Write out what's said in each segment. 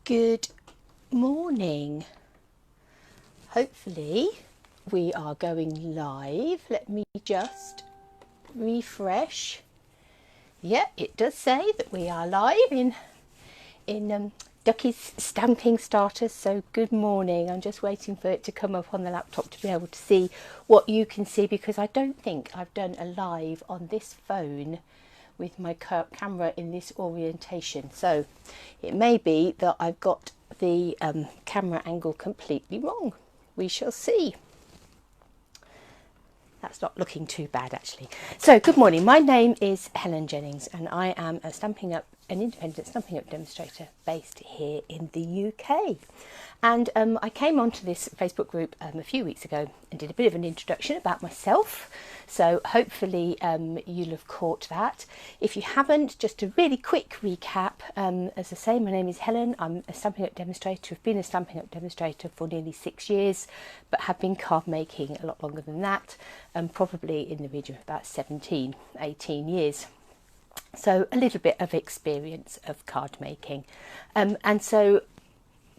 Good morning. Hopefully we are going live. Let me just refresh. Yeah, it does say that we are live in Duckie's stamping starter. So good morning. I'm just waiting for it to come up on the laptop to be able to see what you can see, because I don't think I've done a live on this phone with my camera in this orientation, so it may be that I've got the camera angle completely wrong. We shall see. That's not looking too bad actually. So good morning, my name is Helen Jennings and I am an independent Stampin' Up demonstrator based here in the UK. And I came onto this Facebook group a few weeks ago and did a bit of an introduction about myself. So hopefully you'll have caught that. If you haven't, just a really quick recap. As I say, my name is Helen. I'm a Stampin' Up demonstrator. I've been a Stampin' Up demonstrator for nearly 6 years, but have been card making a lot longer than that, probably in the region of about 17, 18 years. So a little bit of experience of card making. And so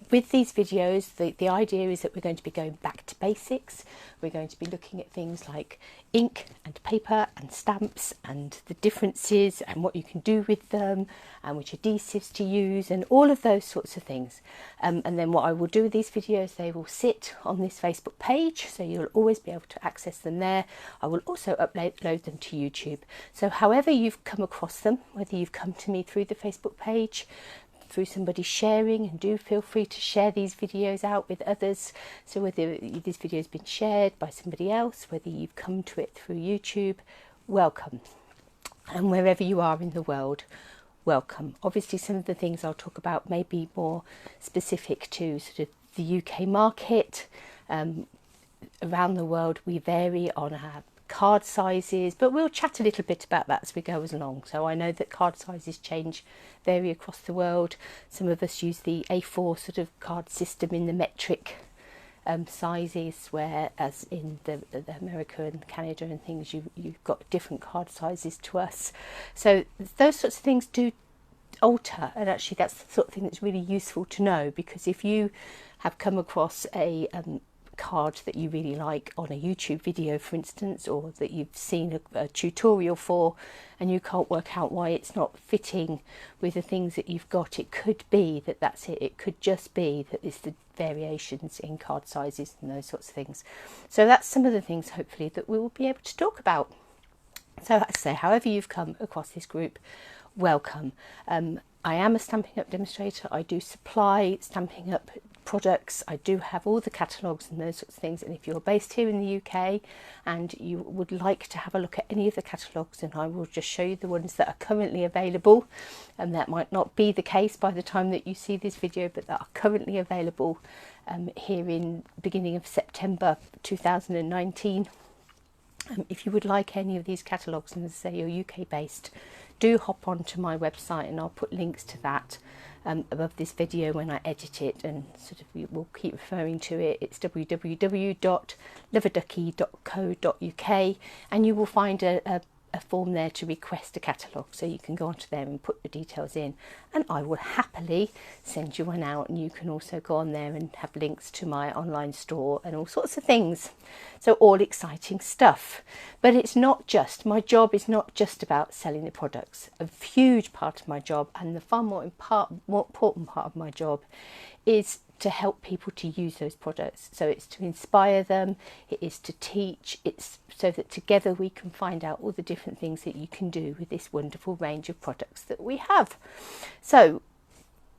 with these videos, the idea is that we're going to be going back to basics. We're going to be looking at things like ink and paper and stamps and the differences and what you can do with them and which adhesives to use and all of those sorts of things. And then what I will do with these videos, they will sit on this Facebook page, so you'll always be able to access them there. I will also upload them to YouTube. So however you've come across them, whether you've come to me through the Facebook page, through somebody sharing, and do feel free to share these videos out with others. So whether this video has been shared by somebody else, whether you've come to it through YouTube, welcome. And wherever you are in the world, welcome. Obviously some of the things I'll talk about may be more specific to sort of the UK market. Around the world we vary on our card sizes, but we'll chat a little bit about that as we go along. So I know that card sizes vary across the world. Some of us use the A4 sort of card system in the metric sizes, whereas in the America and Canada and things, you've got different card sizes to us. So those sorts of things do alter, and actually that's the sort of thing that's really useful to know, because if you have come across a card that you really like on a YouTube video, for instance, or that you've seen a tutorial for and you can't work out why it's not fitting with the things that you've got, it could be that that's it. It could just be that it's the variations in card sizes and those sorts of things. So that's some of the things hopefully that we will be able to talk about. So as I say, however you've come across this group, welcome. I am a Stampin' Up demonstrator. I do supply Stampin' Up products. I do have all the catalogues and those sorts of things, and if you're based here in the UK and you would like to have a look at any of the catalogues, and I will just show you the ones that are currently available, and that might not be the case by the time that you see this video, but that are currently available here in beginning of September 2019. If you would like any of these catalogues, and as I say you're UK based, do hop onto my website and I'll put links to that above this video when I edit it, and sort of we'll keep referring to it. It's www.Love-a-Duckie.co.uk, and you will find a form there to request a catalogue, so you can go onto there and put the details in, and I will happily send you one out. And you can also go on there and have links to my online store and all sorts of things. So all exciting stuff. But it's not just, my job is not just about selling the products. A huge part of my job, and the far more important part of my job, is to help people to use those products. So it's to inspire them, it is to teach, it's so that together we can find out all the different things that you can do with this wonderful range of products that we have. So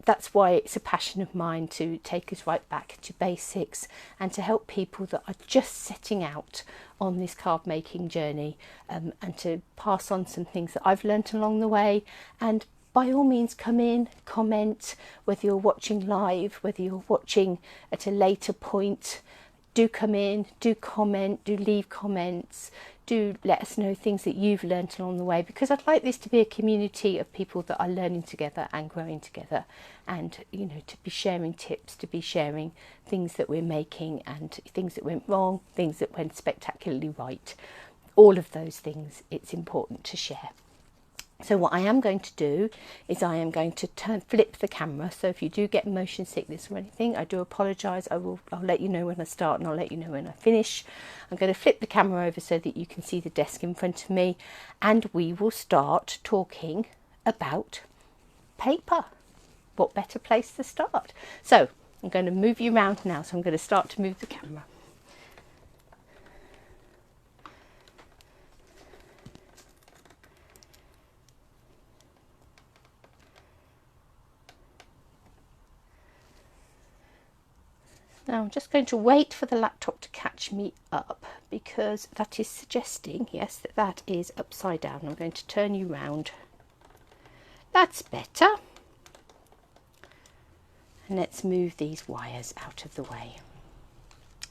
that's why it's a passion of mine to take us right back to basics and to help people that are just setting out on this card making journey, and to pass on some things that I've learnt along the way. And by all means come in, comment, whether you're watching live, whether you're watching at a later point, do come in, do comment, do leave comments, do let us know things that you've learnt along the way, because I'd like this to be a community of people that are learning together and growing together, and you know, to be sharing tips, to be sharing things that we're making and things that went wrong, things that went spectacularly right. All of those things it's important to share. So what I am going to do is I am going to flip the camera. So if you do get motion sickness or anything, I do apologise. I'll let you know when I start and I'll let you know when I finish. I'm going to flip the camera over so that you can see the desk in front of me, and we will start talking about paper. What better place to start? So I'm going to move you around now. So I'm going to start to move the camera. Now I'm just going to wait for the laptop to catch me up, because that is suggesting, yes, that that is upside down. I'm going to turn you round. That's better. And let's move these wires out of the way.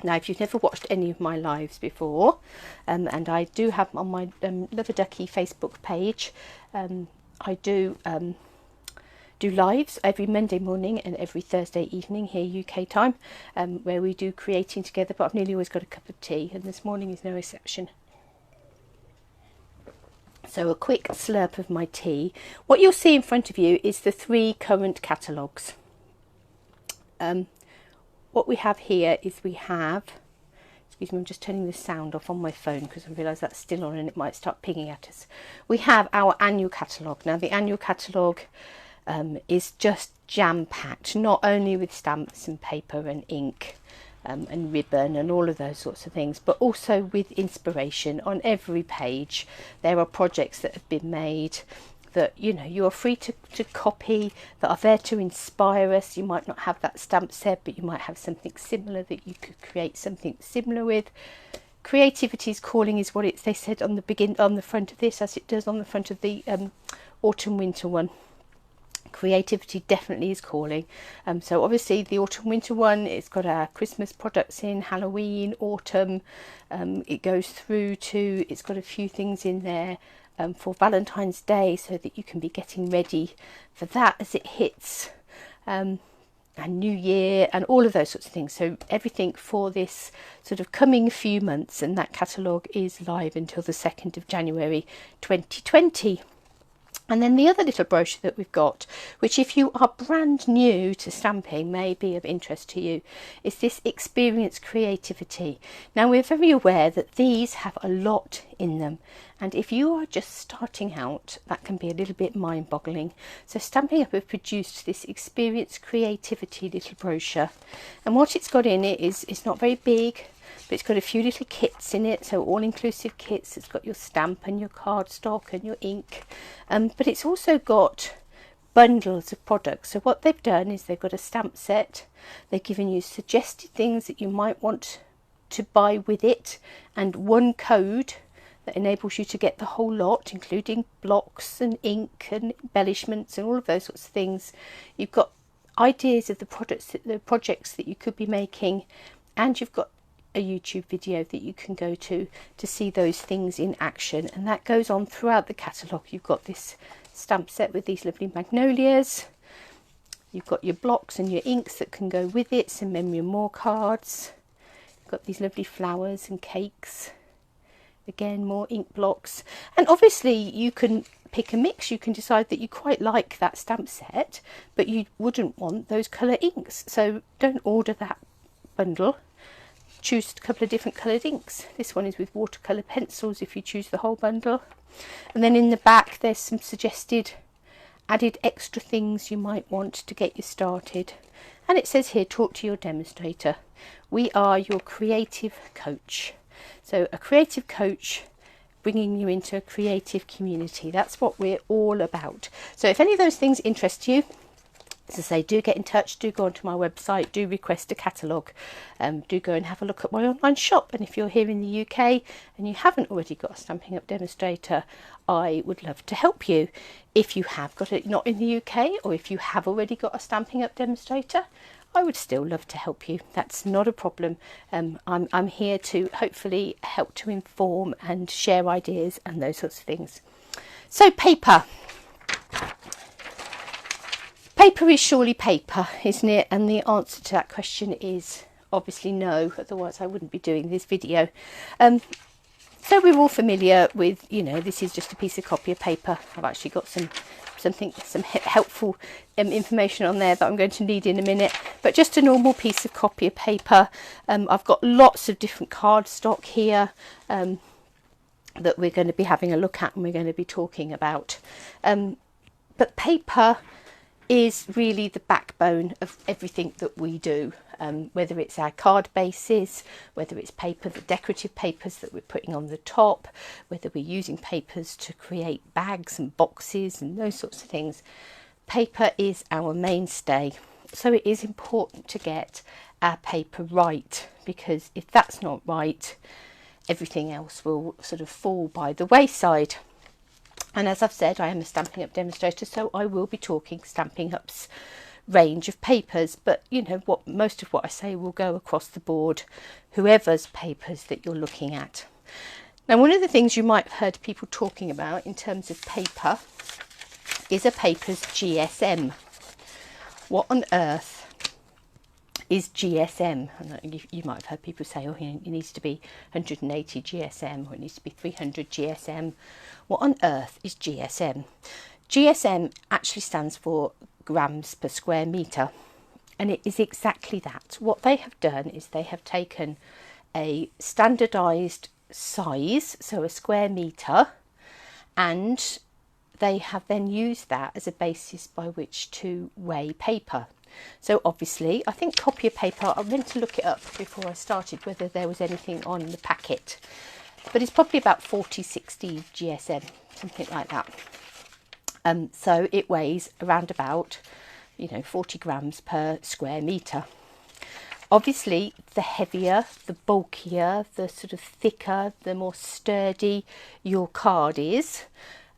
Now, if you've never watched any of my lives before, and I do have on my Love-a-Duckie Facebook page, I do lives every Monday morning and every Thursday evening here UK time, where we do creating together, but I've nearly always got a cup of tea, and this morning is no exception. So a quick slurp of my tea. What you'll see in front of you is the 3 current catalogues. What we have here is we have, excuse me, I'm just turning the sound off on my phone because I realise that's still on and it might start pinging at us. We have our annual catalogue. Now the annual catalogue is just jam-packed, not only with stamps and paper and ink and ribbon and all of those sorts of things, but also with inspiration. On every page there are projects that have been made that, you know, you are free to copy, that are there to inspire us. You might not have that stamp set, but you might have something similar that you could create something similar with. Creativity's calling is what they said on the front of this, as it does on the front of the autumn winter one. Creativity definitely is calling. So obviously the autumn winter one, it's got our Christmas products in, Halloween, autumn, it goes through to, it's got a few things in there for Valentine's Day, so that you can be getting ready for that as it hits, and New Year and all of those sorts of things. So everything for this sort of coming few months, and that catalogue is live until the 2nd of January 2020. And then the other little brochure that we've got, which if you are brand new to stamping may be of interest to you, is this Experience Creativity. Now we're very aware that these have a lot in them, and if you are just starting out, that can be a little bit mind-boggling. So Stampin' Up have produced this Experience Creativity little brochure, and what it's got in it is, it's not very big, but it's got a few little kits in it, so all-inclusive kits. It's got your stamp and your cardstock and your ink, but it's also got bundles of products. So what they've done is they've got a stamp set, they've given you suggested things that you might want to buy with it, and one code that enables you to get the whole lot, including blocks and ink and embellishments and all of those sorts of things. You've got ideas of the projects that you could be making, and you've got a YouTube video that you can go to see those things in action, and that goes on throughout the catalogue. You've got this stamp set with these lovely magnolias, you've got your blocks and your inks that can go with it, some memory and more cards, you've got these lovely flowers and cakes, again more ink blocks, and obviously you can pick a mix. You can decide that you quite like that stamp set, but you wouldn't want those colour inks, so don't order that bundle. Choose a couple of different coloured inks. This one is with watercolour pencils if you choose the whole bundle. And then in the back there's some suggested added extra things you might want to get you started. And it says here, talk to your demonstrator. We are your creative coach. So a creative coach bringing you into a creative community. That's what we're all about. So if any of those things interest you, as I say, do get in touch, do go onto my website, do request a catalogue, do go and have a look at my online shop. And if you're here in the UK and you haven't already got a Stampin' Up demonstrator, I would love to help you. If you have got it not in the UK, or if you have already got a Stampin' Up demonstrator, I would still love to help you. That's not a problem. I'm here to hopefully help to inform and share ideas and those sorts of things. So paper. Paper is surely paper, isn't it? And the answer to that question is obviously no, otherwise I wouldn't be doing this video. So we're all familiar with, you know, this is just a piece of copy of paper. I've actually got some helpful information on there that I'm going to need in a minute, but just a normal piece of copy of paper. I've got lots of different cardstock here that we're going to be having a look at and we're going to be talking about. But paper is really the backbone of everything that we do, whether it's our card bases, whether it's paper, the decorative papers that we're putting on the top, whether we're using papers to create bags and boxes and those sorts of things. Paper is our mainstay, so it is important to get our paper right, because if that's not right, everything else will sort of fall by the wayside. And as I've said, I am a Stampin' Up demonstrator, so I will be talking Stampin' Up's range of papers, but you know what, most of what I say will go across the board, whoever's papers that you're looking at. Now, one of the things you might have heard people talking about in terms of paper is a paper's GSM. What on earth is GSM? And you might have heard people say, oh, it needs to be 180 GSM or it needs to be 300 GSM. What on earth is GSM? GSM actually stands for grams per square metre, and it is exactly that. What they have done is they have taken a standardised size, so a square metre, and they have then used that as a basis by which to weigh paper. So obviously, I think copy of paper, I went to look it up before I started whether there was anything on the packet, but it's probably about 40-60 GSM, something like that. So it weighs around about, 40 grams per square metre. Obviously, the heavier, the bulkier, the sort of thicker, the more sturdy your card is,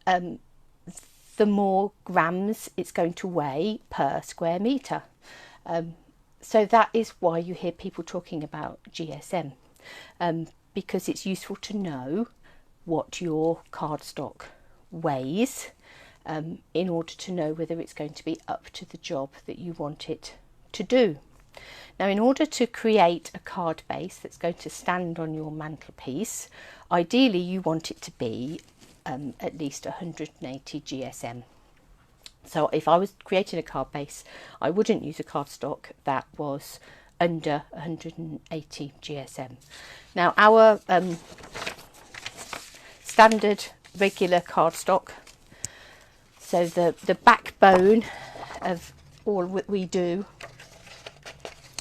the more grams it's going to weigh per square metre. So that is why you hear people talking about GSM, because it's useful to know what your cardstock weighs in order to know whether it's going to be up to the job that you want it to do. Now, in order to create a card base that's going to stand on your mantelpiece, ideally you want it to be at least 180 GSM. So if I was creating a card base, I wouldn't use a cardstock that was under 180 GSM. Now, our standard regular cardstock, so the backbone of all that we do,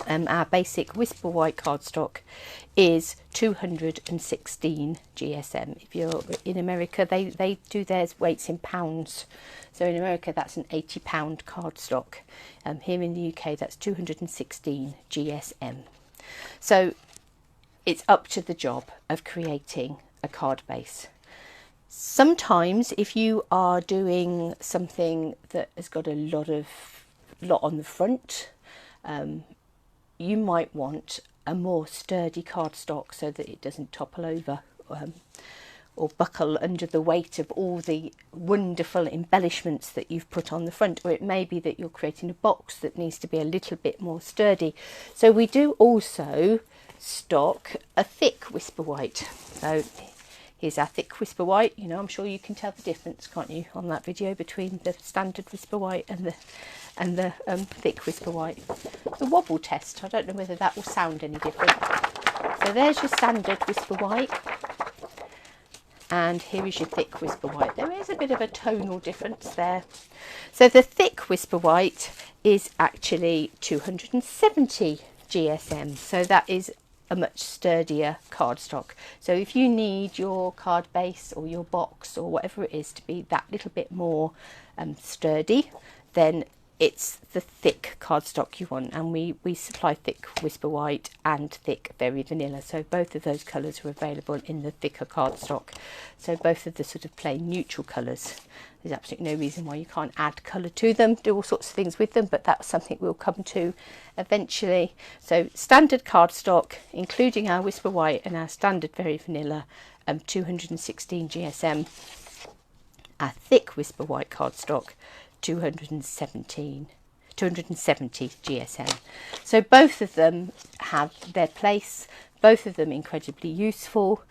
our basic Whisper White cardstock is 216 GSM. If you're in America, they do theirs weights in pounds. So in America, that's an 80-pound cardstock. Here in the UK, that's 216 GSM. So it's up to the job of creating a card base. Sometimes if you are doing something that has got a lot on the front, you might want a more sturdy cardstock so that it doesn't topple over or buckle under the weight of all the wonderful embellishments that you've put on the front. Or it may be that you're creating a box that needs to be a little bit more sturdy. So we do also stock a thick Whisper White. So here's our thick Whisper White. I'm sure you can tell the difference, can't you, on that video between the standard Whisper White and the thick Whisper White. The wobble test, I don't know whether that will sound any different. So there's your standard Whisper White, and here is your thick Whisper White. There is a bit of a tonal difference there. So the thick Whisper White is actually 270 GSM, so that is a much sturdier cardstock. So if you need your card base or your box or whatever it is to be that little bit more sturdy, then it's the thick cardstock you want, and we supply thick Whisper White and thick Very Vanilla, so both of those colours are available in the thicker cardstock. So both of the sort of plain neutral colours, there's absolutely no reason why you can't add colour to them, do all sorts of things with them, but that's something we'll come to eventually. So standard cardstock, including our Whisper White and our standard Very Vanilla, 216 GSM. Our thick Whisper White cardstock, 270 GSM. So both of them have their place, both of them incredibly useful.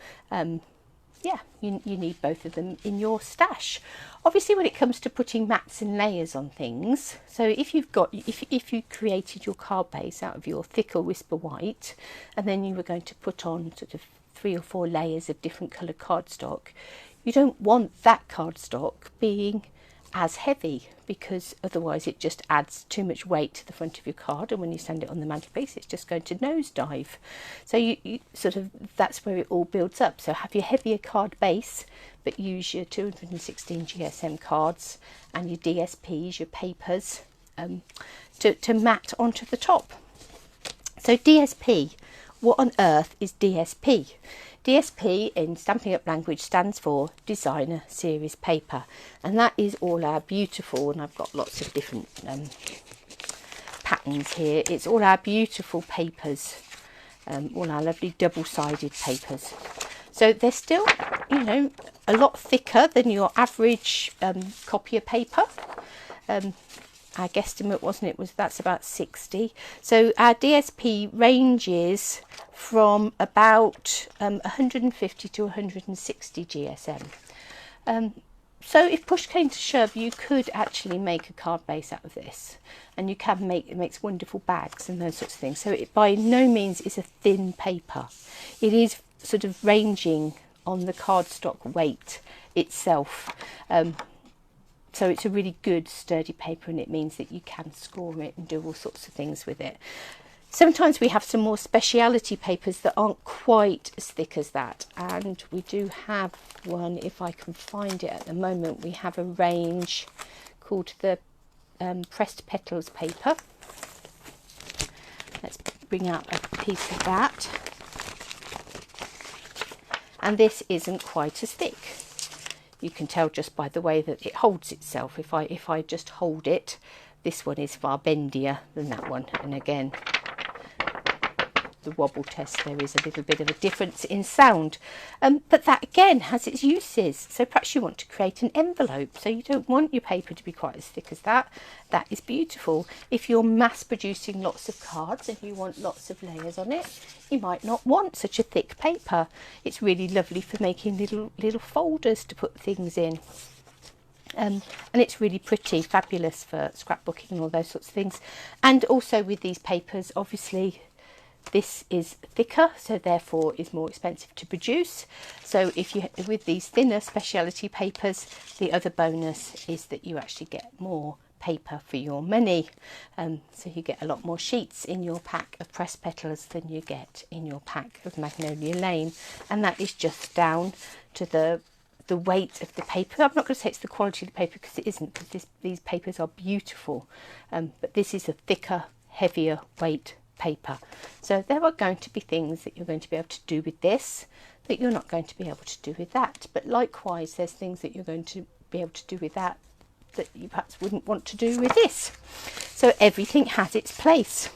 yeah, you need both of them in your stash. Obviously, when it comes to putting mats and layers on things, so if you created your card base out of your thicker Whisper White, and then you were going to put on sort of 3 or 4 layers of different coloured cardstock, you don't want that cardstock being as heavy, because otherwise it just adds too much weight to the front of your card, and when you send it on the mantelpiece it's just going to nosedive. So you sort of, that's where it all builds up. So have your heavier card base, but use your 216 GSM cards and your DSPs, your papers, to mat onto the top. So DSP, what on earth is DSP? DSP in Stampin' Up language stands for Designer Series Paper, and that is all our beautiful, and I've got lots of different patterns here, it's all our beautiful papers, all our lovely double-sided papers. So they're still, you know, a lot thicker than your average copier paper. Our guesstimate, wasn't it, that's about 60. So our DSP ranges from about 150 to 160 GSM. So if push came to shove, you could actually make a card base out of this, and you can make, it makes wonderful bags and those sorts of things. So it by no means is a thin paper. It is sort of ranging on the cardstock weight itself. So it's a really good sturdy paper, and it means that you can score it and do all sorts of things with it. Sometimes we have some more speciality papers that aren't quite as thick as that, and we do have one, if I can find it at the moment, we have a range called the pressed petals paper. Let's bring out a piece of that. And this isn't quite as thick. You can tell just by the way that it holds itself. If I just hold it, this one is far bendier than that one. And again, the wobble test, there is a little bit of a difference in sound. But that again has its uses. So perhaps you want to create an envelope, so you don't want your paper to be quite as thick as that. That is beautiful. If you're mass producing lots of cards and you want lots of layers on it, you might not want such a thick paper. It's really lovely for making little folders to put things in. And it's really pretty, fabulous for scrapbooking and all those sorts of things. And also with these papers, obviously, this is thicker, so therefore is more expensive to produce. So if you, with these thinner speciality papers, the other bonus is that you actually get more paper for your money. So you get a lot more sheets in your pack of pressed petals than you get in your pack of Magnolia Lane, and that is just down to the weight of the paper. I'm not going to say it's the quality of the paper, because it isn't, because these papers are beautiful, but this is a thicker, heavier weight paper. So there are going to be things that you're going to be able to do with this that you're not going to be able to do with that, but likewise there's things that you're going to be able to do with that that you perhaps wouldn't want to do with this. So everything has its place.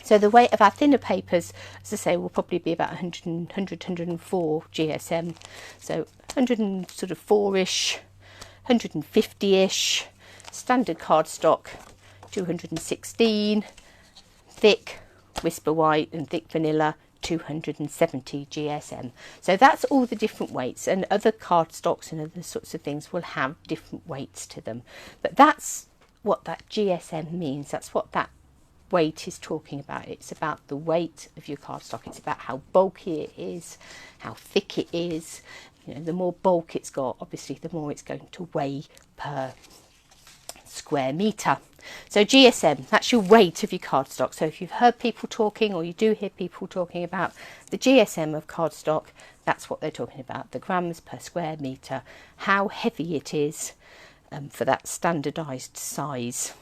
So the weight of our thinner papers, as I say, will probably be about 104 GSM, so 104-ish, 150-ish, standard cardstock 216, thick Whisper White and thick vanilla 270 GSM. So that's all the different weights, and other cardstocks and other sorts of things will have different weights to them. But that's what that GSM means. That's what that weight is talking about. It's about the weight of your cardstock. It's about how bulky it is, how thick it is. You know, the more bulk it's got, obviously the more it's going to weigh per square metre. So GSM, that's your weight of your cardstock. So if you've heard people talking, or you do hear people talking about the GSM of cardstock, that's what they're talking about, the grams per square metre, how heavy it is for that standardised size.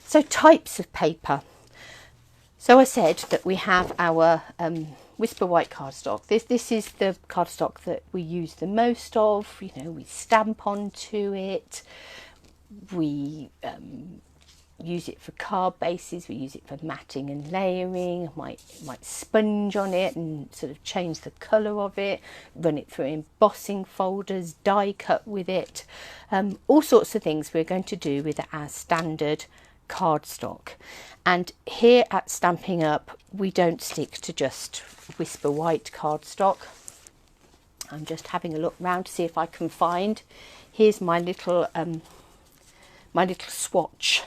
So types of paper. So I said that we have our Whisper White cardstock. This is the cardstock that we use the most of. You know, we stamp onto it. We use it for card bases, we use it for matting and layering, might sponge on it and sort of change the colour of it, run it through embossing folders, die cut with it, all sorts of things we're going to do with our standard cardstock. And here at Stampin' Up, we don't stick to just Whisper White cardstock. I'm just having a look round to see if I can find. Here's my little swatch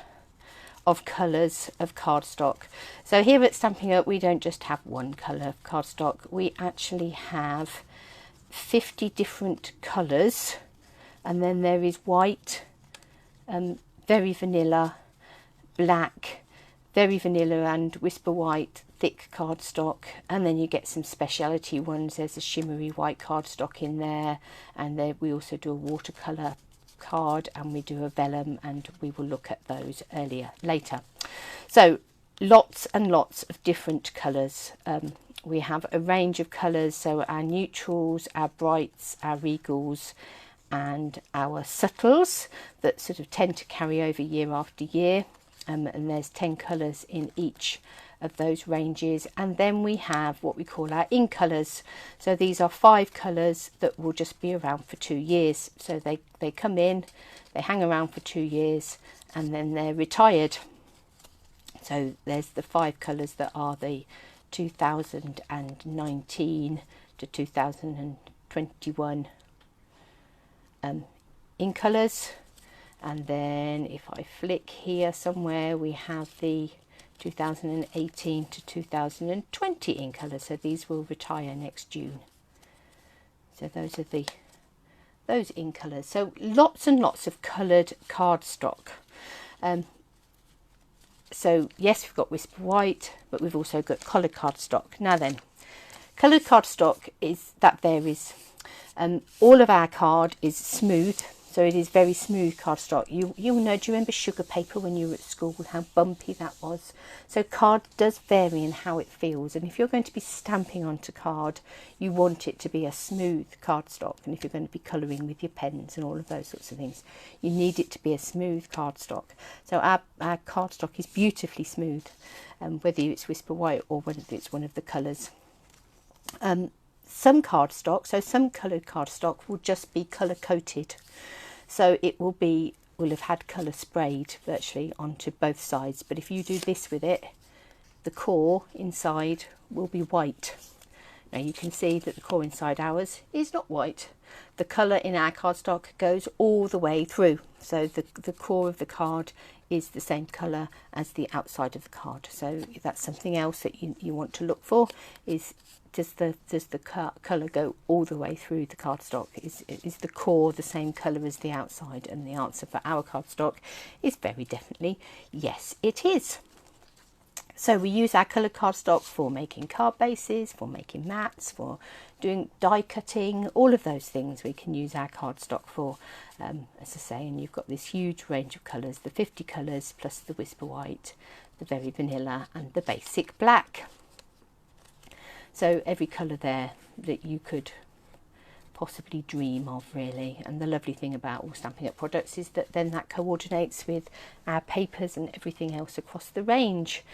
of colours of cardstock. So here at Stampin' Up we don't just have one colour of cardstock, we actually have 50 different colours, and then there is white, very vanilla, black, very vanilla and whisper white, thick cardstock, and then you get some speciality ones. There's a shimmery white cardstock in there, and there we also do a watercolor card, and we do a vellum, and we will look at those later. So lots and lots of different colours. We have a range of colours, so our neutrals, our brights, our regals, and our subtles that sort of tend to carry over year after year, and there's 10 colours in each of those ranges. And then we have what we call our in colours. So these are 5 colours that will just be around for 2 years. So they come in, they hang around for 2 years, and then they're retired. So there's the 5 colours that are the 2019 to 2021 in colours. And then if I flick here somewhere, we have the 2018 to 2020 in colour, so these will retire next June. So those are those in colours. So lots and lots of coloured cardstock. So yes, we've got whisper white, but we've also got coloured cardstock. Now then, coloured cardstock varies. All of our card is smooth. So it is very smooth cardstock. You'll know, do you remember sugar paper when you were at school, how bumpy that was? So card does vary in how it feels. And if you're going to be stamping onto card, you want it to be a smooth cardstock. And if you're going to be colouring with your pens and all of those sorts of things, you need it to be a smooth cardstock. So our cardstock is beautifully smooth, whether it's whisper white or whether it's one of the colours. Some cardstock, so some coloured cardstock will just be colour coated. So it will have had colour sprayed virtually onto both sides. But if you do this with it, the core inside will be white. Now you can see that the core inside ours is not white. The colour in our cardstock goes all the way through. So the core of the card is the same colour as the outside of the card. So that's something else that you want to look for, is does the colour go all the way through the cardstock? Is the core the same colour as the outside? And the answer for our cardstock is very definitely yes, it is. So we use our coloured cardstock for making card bases, for making mats, for doing die cutting, all of those things we can use our cardstock for, as I say. And you've got this huge range of colours, the 50 colours plus the whisper white, the very vanilla and the basic black. So every colour there that you could possibly dream of, really. And the lovely thing about all Stampin' Up products is that then that coordinates with our papers and everything else across the range.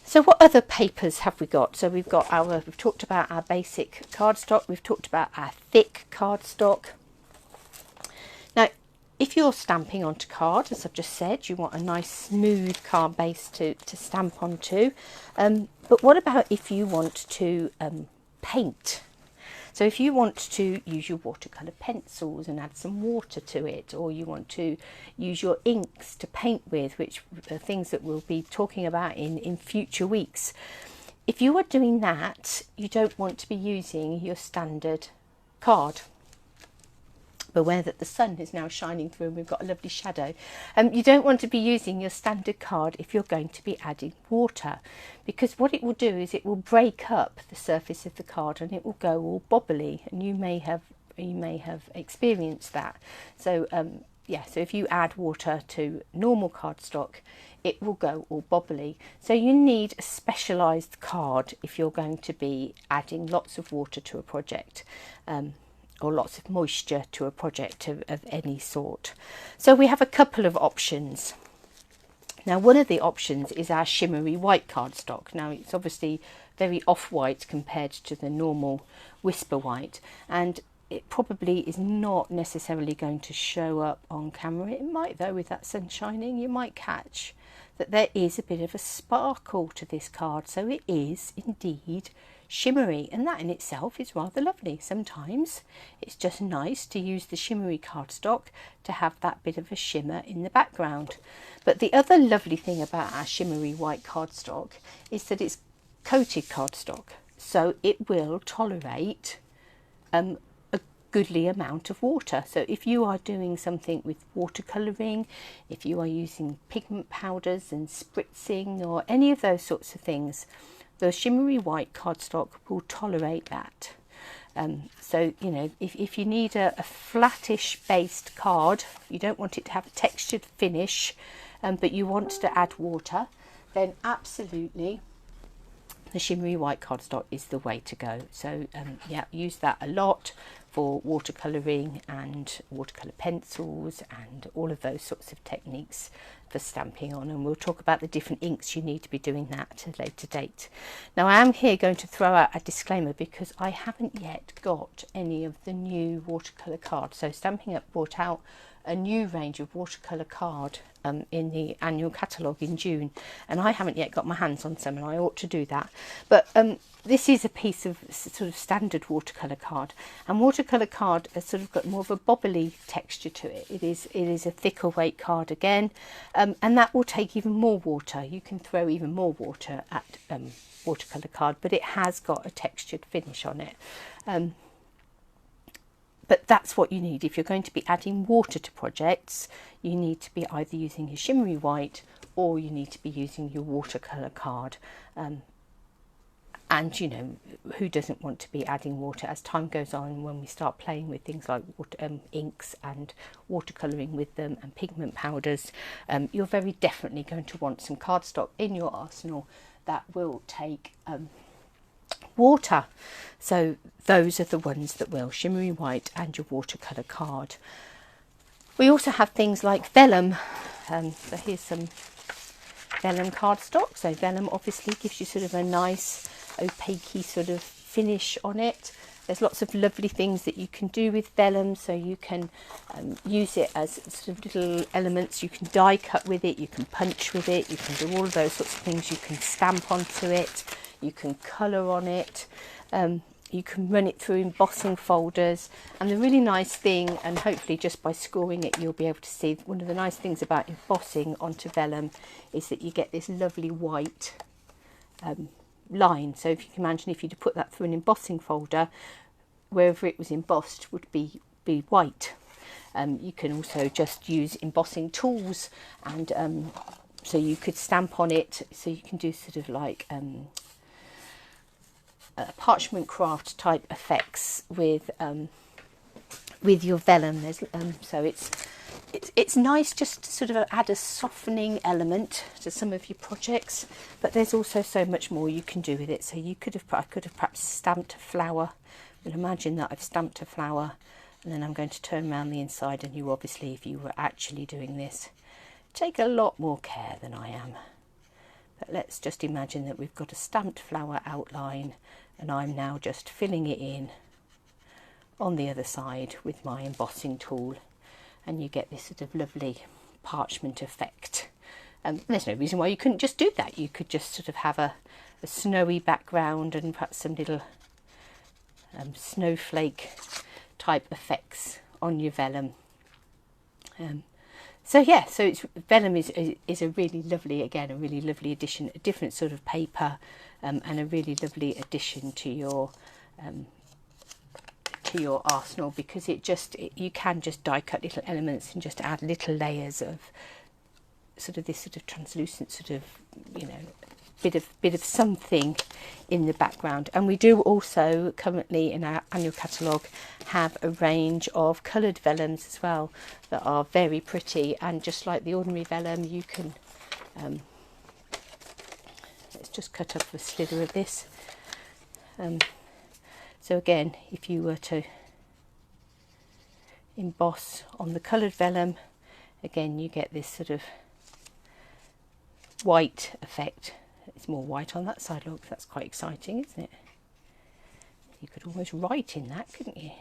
So what other papers have we got? So we've talked about our basic cardstock, we've talked about our thick cardstock. Now, if you're stamping onto card, as I've just said, you want a nice smooth card base to stamp onto. But what about if you want to paint? So if you want to use your watercolour pencils and add some water to it, or you want to use your inks to paint with, which are things that we'll be talking about in future weeks. If you are doing that, you don't want to be using your standard card. Beware that the sun is now shining through and we've got a lovely shadow. You don't want to be using your standard card if you're going to be adding water, because what it will do is it will break up the surface of the card and it will go all bobbly, and you may have experienced that. So so if you add water to normal cardstock, it will go all bobbly. So you need a specialised card if you're going to be adding lots of water to a project. Or lots of moisture to a project of any sort. So we have a couple of options. Now, one of the options is our shimmery white cardstock. Now, it's obviously very off-white compared to the normal whisper white, and it probably is not necessarily going to show up on camera. It might, though, with that sun shining, you might catch that there is a bit of a sparkle to this card. So it is indeed shimmery, and that in itself is rather lovely. Sometimes it's just nice to use the shimmery cardstock to have that bit of a shimmer in the background. But the other lovely thing about our shimmery white cardstock is that it's coated cardstock, so it will tolerate a goodly amount of water. So if you are doing something with watercolouring, if you are using pigment powders and spritzing or any of those sorts of things, the shimmery white cardstock will tolerate that. So, you know, if you need a flattish based card, you don't want it to have a textured finish, but you want to add water, then absolutely the shimmery white cardstock is the way to go. So yeah, use that a lot for watercolouring and watercolour pencils and all of those sorts of techniques for stamping on, and we'll talk about the different inks you need to be doing that at a later date. Now I am here going to throw out a disclaimer because I haven't yet got any of the new watercolour cards. So Stampin' Up brought out a new range of watercolour card in the annual catalogue in June, and I haven't yet got my hands on some, and I ought to do that. But this is a piece of sort of standard watercolour card, and watercolour card has sort of got more of a bobbly texture to it. It is a thicker weight card again, and that will take even more water. You can throw even more water at watercolour card, but it has got a textured finish on it. But that's what you need. If you're going to be adding water to projects, you need to be either using your shimmery white or you need to be using your watercolour card. And, you know, who doesn't want to be adding water as time goes on, when we start playing with things like inks and watercolouring with them and pigment powders, you're very definitely going to want some cardstock in your arsenal that will take water. So those are the ones that will, shimmery white and your watercolour card. We also have things like vellum. So here's some vellum cardstock. So vellum obviously gives you sort of a nice opaque sort of finish on it. There's lots of lovely things that you can do with vellum. So you can use it as sort of little elements. You can die cut with it, you can punch with it, you can do all of those sorts of things. You can stamp onto it, you can colour on it, you can run it through embossing folders. And the really nice thing, and hopefully just by scoring it you'll be able to see, one of the nice things about embossing onto vellum is that you get this lovely white line. So if you can imagine, if you'd put that through an embossing folder, wherever it was embossed would be white. You can also just use embossing tools, and so you could stamp on it, so you can do sort of like parchment craft type effects with your vellum. There's so it's nice just to sort of add a softening element to some of your projects, but there's also so much more you can do with it. So you could have, I could have perhaps stamped a flower. Well, imagine that I've stamped a flower, and then I'm going to turn around the inside, and you obviously, if you were actually doing this, take a lot more care than I am. But let's just imagine that we've got a stamped flower outline, and I'm now just filling it in on the other side with my embossing tool, and you get this sort of lovely parchment effect. There's no reason why you couldn't just do that. You could just sort of have a snowy background and perhaps some little snowflake type effects on your vellum. So yeah, so it's, vellum is a really lovely, again, a really lovely addition, a different sort of paper, and a really lovely addition to your arsenal, because you can just die cut little elements and just add little layers of sort of this sort of translucent sort of, you know, bit of something in the background. And we do also currently in our annual catalogue have a range of coloured vellums as well that are very pretty, and just like the ordinary vellum, you can let's just cut up a slither of this. So again, if you were to emboss on the coloured vellum, again you get this sort of white effect. It's more white on that side. Look, that's quite exciting, isn't it? You could almost write in that, couldn't you?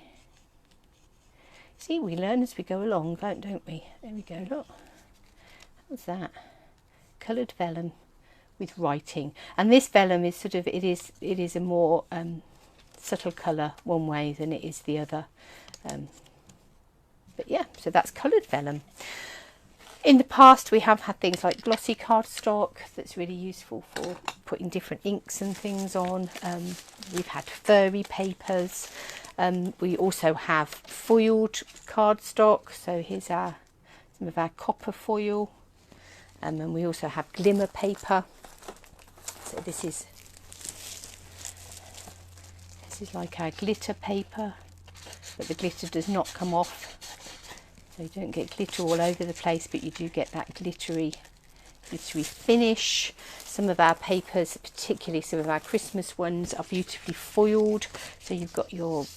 See, we learn as we go along, don't we? There we go, look. How's that? Coloured vellum with writing. And this vellum is sort of, it is a more subtle colour one way than it is the other. But yeah, so that's coloured vellum. In the past we have had things like glossy cardstock that's really useful for putting different inks and things on. We've had furry papers. We also have foiled cardstock. So here's some of our copper foil. And we also have glimmer paper. So this is like our glitter paper, but the glitter does not come off. So you don't get glitter all over the place, but you do get that glittery finish. Some of our papers, particularly some of our Christmas ones, are beautifully foiled. So you've got your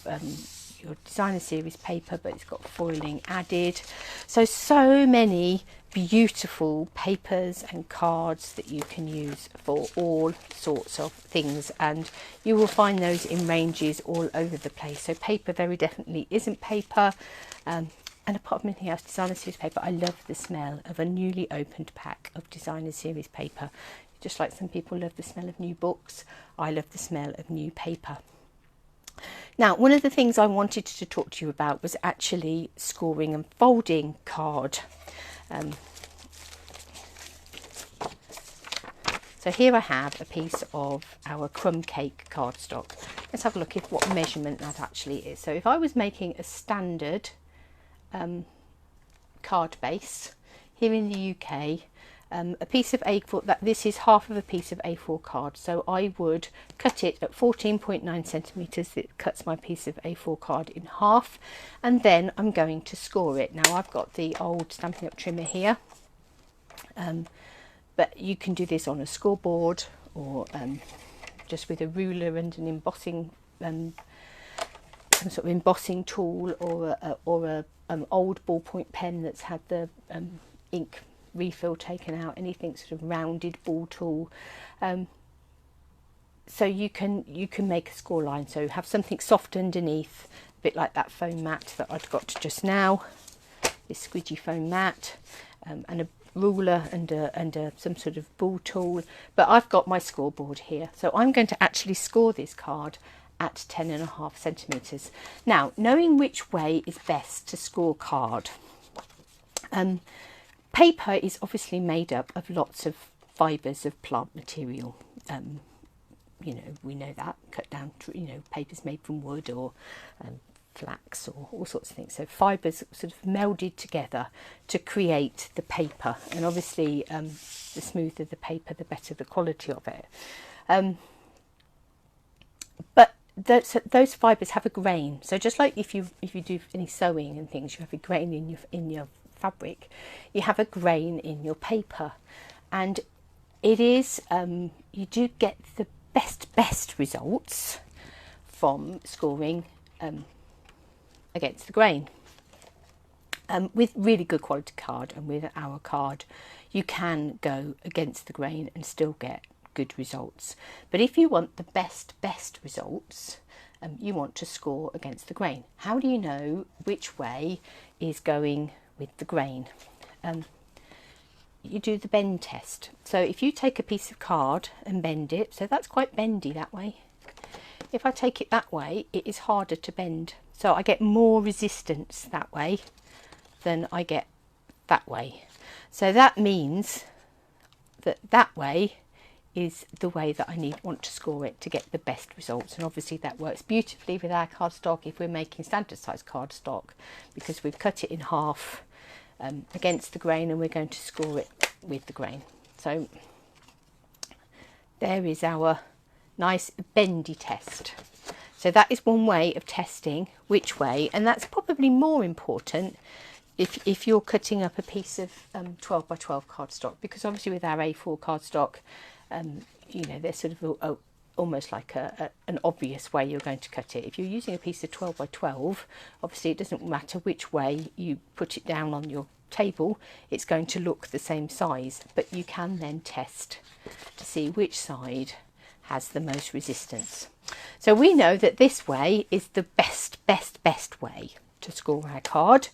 designer series paper, but it's got foiling added. So many beautiful papers and cards that you can use for all sorts of things, and you will find those in ranges all over the place. So paper very definitely isn't paper. And apart from anything else, designer series paper, I love the smell of a newly opened pack of designer series paper. Just like some people love the smell of new books, I love the smell of new paper. Now, one of the things I wanted to talk to you about was actually scoring and folding card. So here I have a piece of our crumb cake cardstock. Let's have a look at what measurement that actually is. So if I was making a standard card base here in the UK, a piece of A4, this is half of a piece of A4 card, so I would cut it at 14.9 centimetres. It cuts my piece of A4 card in half, and then I'm going to score it. Now I've got the old Stampin' Up trimmer here, but you can do this on a scoreboard or just with a ruler and an embossing, some sort of embossing tool, or a old ballpoint pen that's had the ink refill taken out, anything sort of rounded ball tool. So you can make a score line. So have something soft underneath, a bit like that foam mat that I've got just now, this squidgy foam mat, and a ruler and some sort of ball tool. But I've got my scoreboard here, so I'm going to actually score this card at 10.5 centimetres. Now, knowing which way is best to score card, paper is obviously made up of lots of fibres of plant material. You know, we know that, cut down, you know, paper's made from wood or flax or all sorts of things. So fibres sort of melded together to create the paper, and obviously the smoother the paper, the better the quality of it. But those fibres have a grain. So just like if you do any sewing and things, you have a grain in your fabric, you have a grain in your paper, and it is you do get the best results from scoring against the grain. With really good quality card, and with our card, you can go against the grain and still get good results. But if you want the best results, you want to score against the grain. How do you know which way is going with the grain? You do the bend test. So if you take a piece of card and bend it, so that's quite bendy that way. If I take it that way, it is harder to bend. So I get more resistance that way than I get that way. So that means that way is the way that I want to score it to get the best results. And obviously that works beautifully with our cardstock if we're making standard size cardstock, because we've cut it in half against the grain, and we're going to score it with the grain. So there is our nice bendy test. So that is one way of testing which way, and that's probably more important if you're cutting up a piece of 12 by 12 cardstock, because obviously with our A4 cardstock, you know, there's sort of almost like an obvious way you're going to cut it. If you're using a piece of 12 by 12, obviously it doesn't matter which way you put it down on your table, it's going to look the same size, but you can then test to see which side has the most resistance. So we know that this way is the best way to score our card,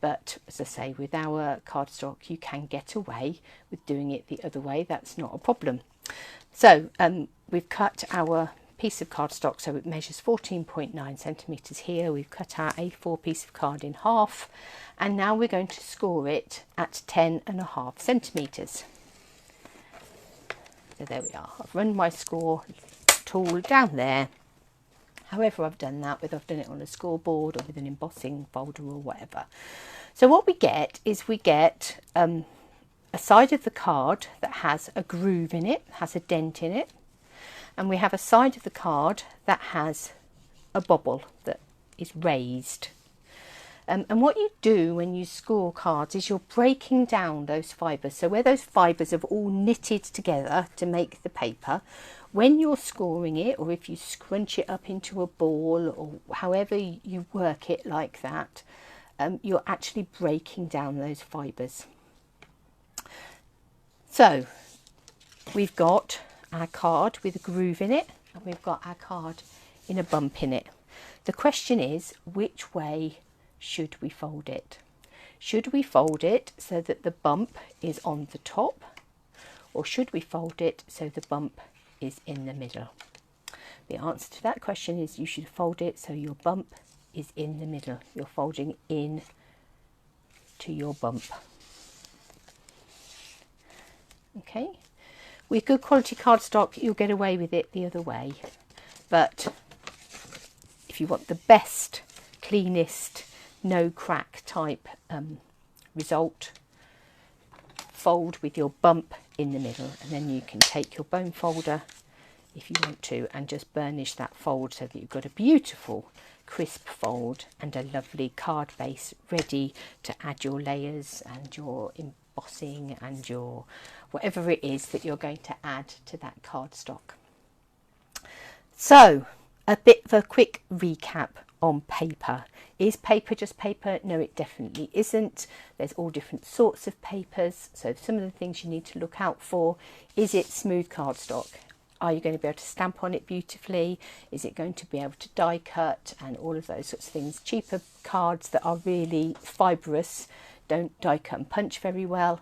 but as I say, with our cardstock you can get away with doing it the other way. That's not a problem. So we've cut our piece of cardstock, so it measures 14.9 centimetres here. We've cut our A4 piece of card in half, and now we're going to score it at 10.5 centimetres. So there we are. I've run my score tool down there. However I've done that, whether I've done it on a scoreboard or with an embossing folder or whatever. So what we get is we get a side of the card that has a groove in it, has a dent in it, and we have a side of the card that has a bobble that is raised. And what you do when you score cards is you're breaking down those fibres. So where those fibres have all knitted together to make the paper, when you're scoring it, or if you scrunch it up into a ball, or however you work it like that, you're actually breaking down those fibres. So we've got our card with a groove in it, and we've got our card in a bump in it. The question is, which way should we fold it? Should we fold it so that the bump is on the top, or should we fold it so the bump is in the middle? The answer to that question is you should fold it so your bump is in the middle. You're folding in to your bump. Okay, with good quality cardstock you'll get away with it the other way, but if you want the best, cleanest, no crack type result, fold with your bump in the middle, and then you can take your bone folder if you want to and just burnish that fold so that you've got a beautiful crisp fold and a lovely card base ready to add your layers and your embossing and your whatever it is that you're going to add to that cardstock. So a bit of a quick recap on paper. Is paper just paper? No, it definitely isn't. There's all different sorts of papers. So some of the things you need to look out for: is it smooth cardstock? Are you going to be able to stamp on it beautifully? Is it going to be able to die cut and all of those sorts of things? Cheaper cards that are really fibrous don't die cut and punch very well.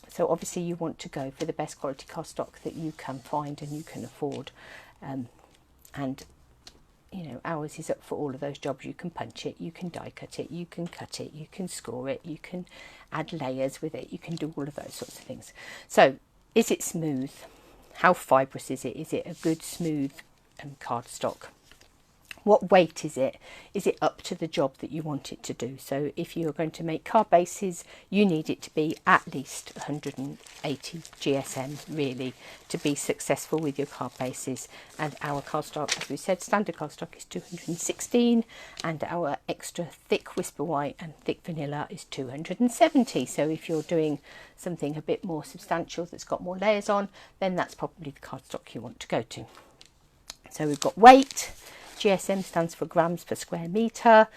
So obviously you want to go for the best quality cardstock that you can find and you can afford. And you know, ours is up for all of those jobs. You can punch it, you can die cut it, you can cut it, you can score it, you can add layers with it, you can do all of those sorts of things. So is it smooth? How fibrous is it? Is it a good smooth cardstock? What weight is it? Is it up to the job that you want it to do? So if you're going to make card bases, you need it to be at least 180 GSM really to be successful with your card bases. And our cardstock, as we said, standard cardstock is 216, and our extra thick Whisper White and thick vanilla is 270. So if you're doing something a bit more substantial that's got more layers on, then that's probably the cardstock you want to go to. So we've got weight. GSM stands for grams per square metre.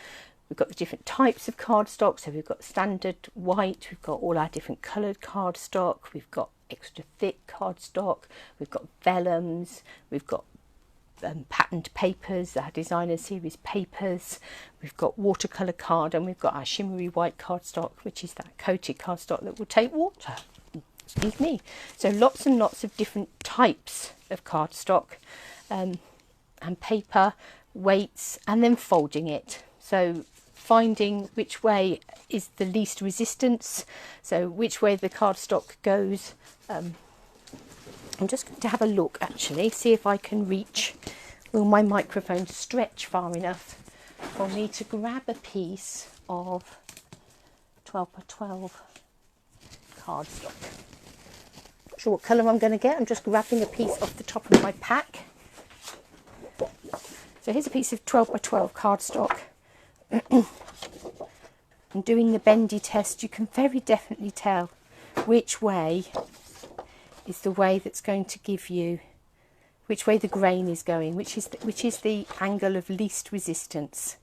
We've got the different types of cardstock. So we've got standard white, we've got all our different coloured cardstock, we've got extra thick cardstock, we've got vellums, we've got patterned papers, our designer series papers, we've got watercolor card, and we've got our shimmery white cardstock, which is that coated cardstock that will take water. Excuse me. So lots and lots of different types of cardstock. And paper, weights, and then folding it. So finding which way is the least resistance, so which way the cardstock goes. I'm just going to have a look actually, see if I can reach, will my microphone stretch far enough for me to grab a piece of 12 by 12 cardstock. Not sure what colour I'm going to get, I'm just grabbing a piece off the top of my pack. So here's a piece of 12 by 12 cardstock. And doing the bendy test, you can very definitely tell which way is the way that's going to give you, which way the grain is going, which is the angle of least resistance.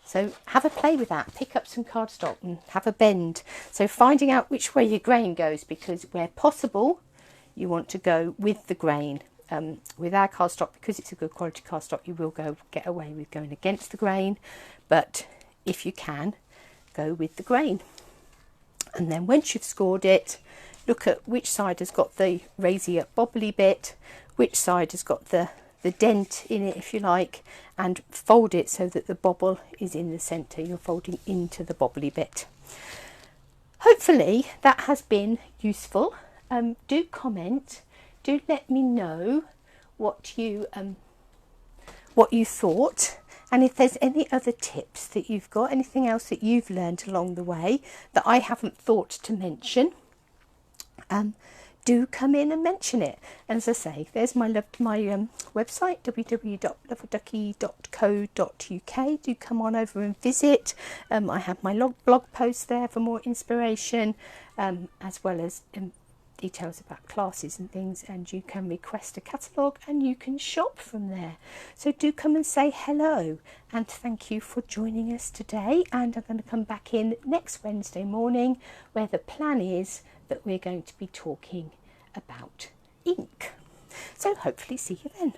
So have a play with that, pick up some cardstock and have a bend. So finding out which way your grain goes, because where possible, you want to go with the grain. With our cardstock, because it's a good quality cardstock, you will get away with going against the grain, but if you can, go with the grain. And then once you've scored it, look at which side has got the raisy up bobbly bit, which side has got the dent in it, if you like, and fold it so that the bobble is in the centre. You're folding into the bobbly bit. Hopefully that has been useful. Do comment, do let me know what you thought, and if there's any other tips that you've got, anything else that you've learned along the way that I haven't thought to mention, do come in and mention it. And as I say, there's my website, www.love-a-duckie.co.uk. Do come on over and visit. I have my blog posts there for more inspiration, as well as details about classes and things, and you can request a catalogue and you can shop from there. So do come and say hello, and thank you for joining us today. And I'm going to come back in next Wednesday morning, where the plan is that we're going to be talking about ink. So hopefully see you then.